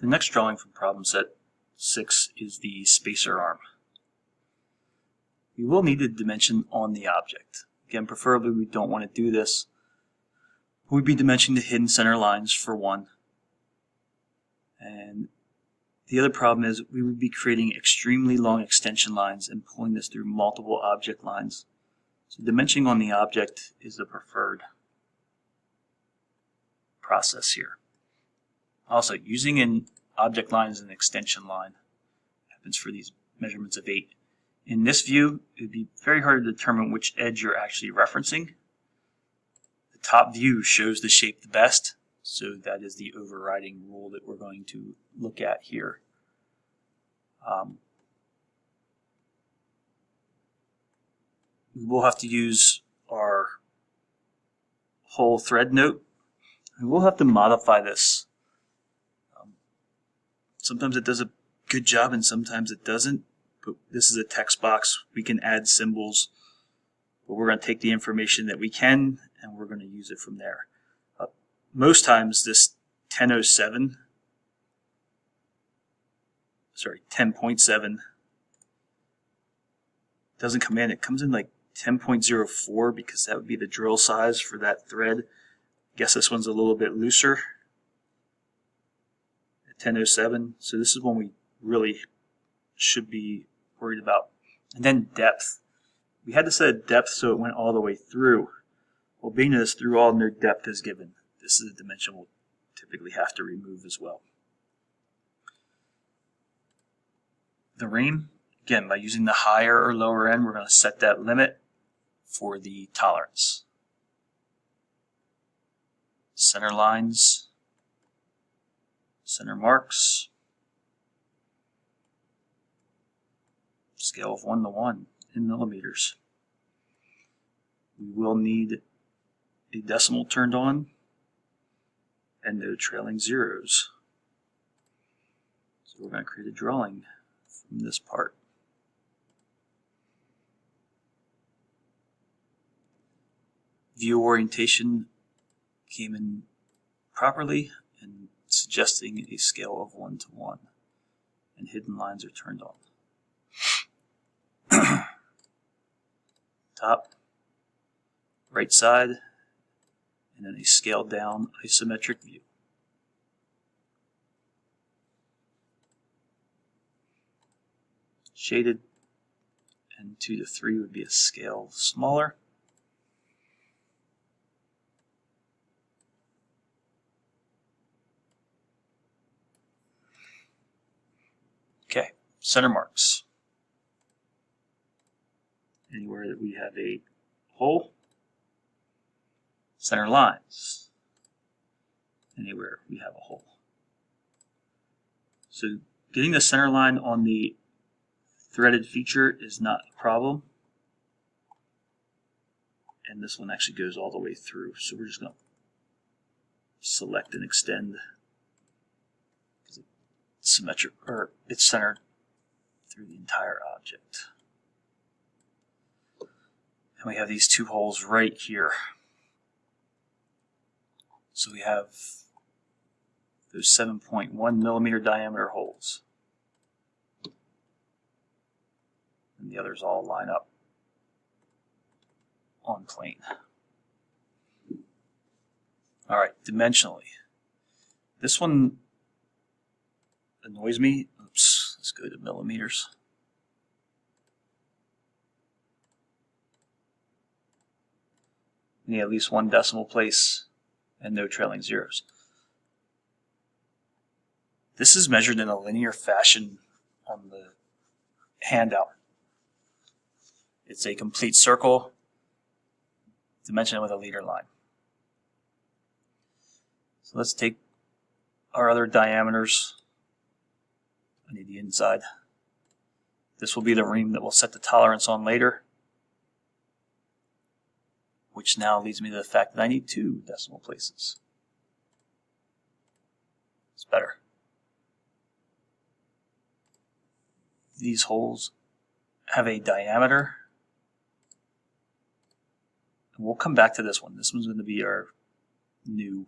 The next drawing from problem set 6 is the spacer arm. We will need a dimension on the object. Again, preferably we don't want to do this. We'd be dimensioning the hidden center lines for one. And the other problem is we would be creating extremely long extension lines and pulling this through multiple object lines. So dimensioning on the object is the preferred process here. Also, using an object line as an extension line happens for these measurements of 8. In this view, it would be very hard to determine which edge you're actually referencing. The top view shows the shape the best, so that is the overriding rule that we're going to look at here. We will have to use our whole thread note. And we'll have to modify this. Sometimes it does a good job and sometimes it doesn't. But this is a text box. We can add symbols. But we're going to take the information that we can and we're going to use it from there. Most times this 10.7 doesn't come in. It comes in like 10.04 because that would be the drill size for that thread. I guess this one's a little bit looser at 10.07. So this is one we really should be worried about. And then depth. We had to set depth so it went all the way through. Well, being that it's through all, no depth is given. This is a dimension we'll typically have to remove as well. The ream, again, by using the higher or lower end, we're going to set that limit for the tolerance. Center lines, center marks, scale of 1 to 1 in millimeters. We will need a decimal turned on and no trailing zeros. So we're going to create a drawing from this part. View orientation came in properly and suggesting a scale of 1 to 1, and hidden lines are turned on. Top, right side, and then a scaled down isometric view. Shaded, and 2 to 3 would be a scale smaller. Okay, center marks. Anywhere that we have a hole. Center lines. Anywhere we have a hole. So getting the center line on the threaded feature is not a problem. And this one actually goes all the way through. So we're just going to select and extend. Symmetric, or it's centered through the entire object. And we have these two holes right here. So we have those 7.1 millimeter diameter holes. And the others all line up on plane. Alright, dimensionally. This one annoys me. Oops, let's go to millimeters. We need at least one decimal place and no trailing zeros. This is measured in a linear fashion on the handout. It's a complete circle, dimensioned with a leader line. So let's take our other diameters. I need the inside. This will be the ream that we'll set the tolerance on later, which now leads me to the fact that I need 2 decimal places. It's better. These holes have a diameter. And we'll come back to this one. This one's going to be our new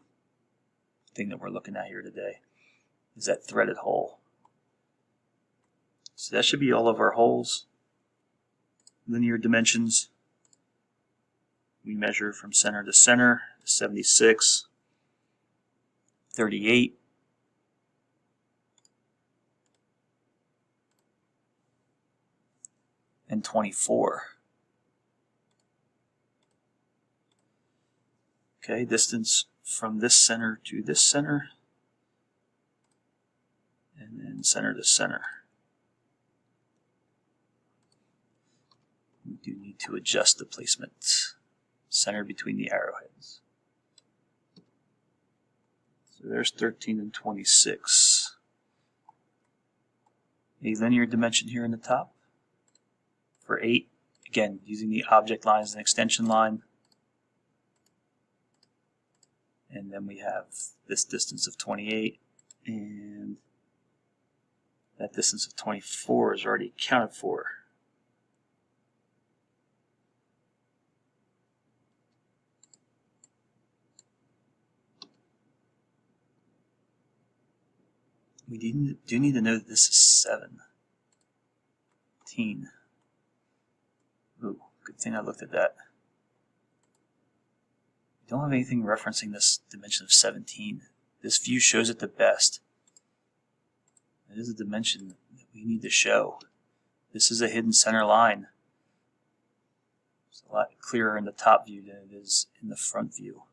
thing that we're looking at here today. is that threaded hole. So that should be all of our holes. Linear dimensions. We measure from center to center, 76, 38, and 24. Okay, distance from this center to this center, and then center to center. We do need to adjust the placement. Center between the arrowheads. So there's 13 and 26. A linear dimension here in the top. For 8, again, using the object line as an extension line. And then we have this distance of 28, and that distance of 24 is already accounted for. We do need to know that this is 17. Ooh, good thing I looked at that. We don't have anything referencing this dimension of 17. This view shows it the best. It is a dimension that we need to show. This is a hidden center line. It's a lot clearer in the top view than it is in the front view.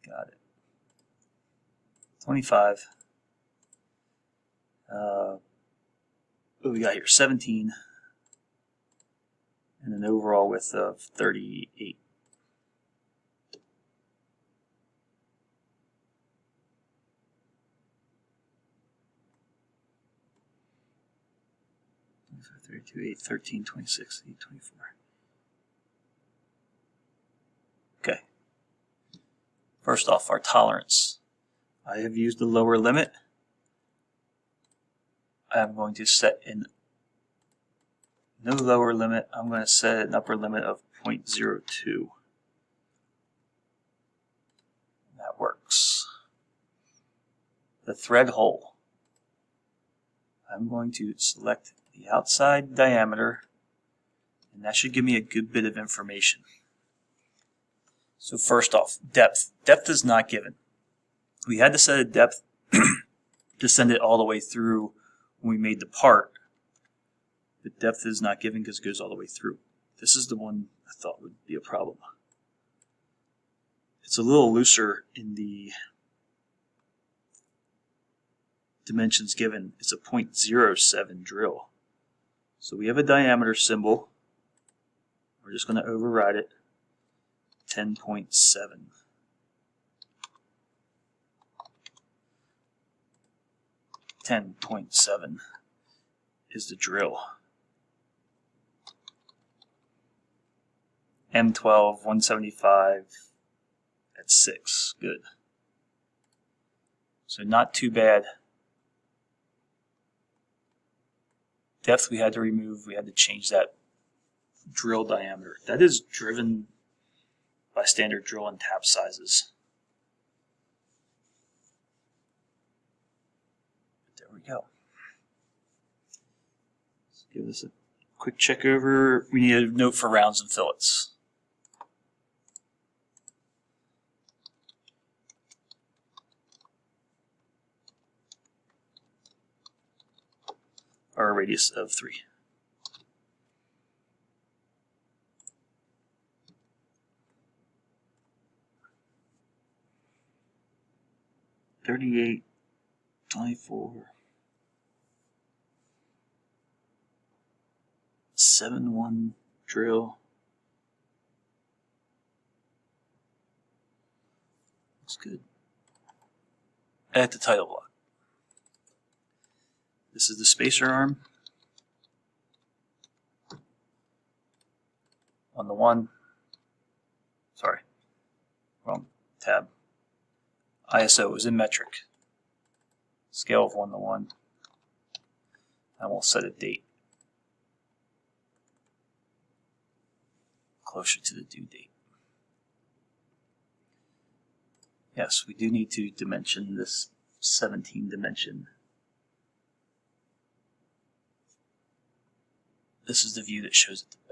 Got it. 25. What we got here? 17. And an overall width of 38. So 32, 8, 13, 26, 8, 24. Okay. First off, our tolerance. I have used the lower limit. I'm going to set in no lower limit. I'm going to set an upper limit of 0.02. That works. The thread hole. I'm going to select the outside diameter, and that should give me a good bit of information. So first off, depth. Depth is not given. We had to set a depth to send it all the way through when we made the part. The depth is not given because it goes all the way through. This is the one I thought would be a problem. It's a little looser in the dimensions given. It's a 0.07 drill. So we have a diameter symbol. We're just going to override it. 10.7. 10.7 is the drill. M12, 175 at 6. Good. So not too bad. Depth we had to remove. We had to change that drill diameter. That is driven by standard drill and tap sizes. We go. Let's give this a quick check over. We need a note for rounds and fillets. Or a radius of 3. $38, 24. 7-1 drill. Looks good. At the title block. This is the spacer arm. On the 1. Sorry. Wrong tab. ISO is in metric. Scale of 1 to 1. And we'll set a date. Closer to the due date. Yes, we do need to dimension this 17 dimension. This is the view that shows it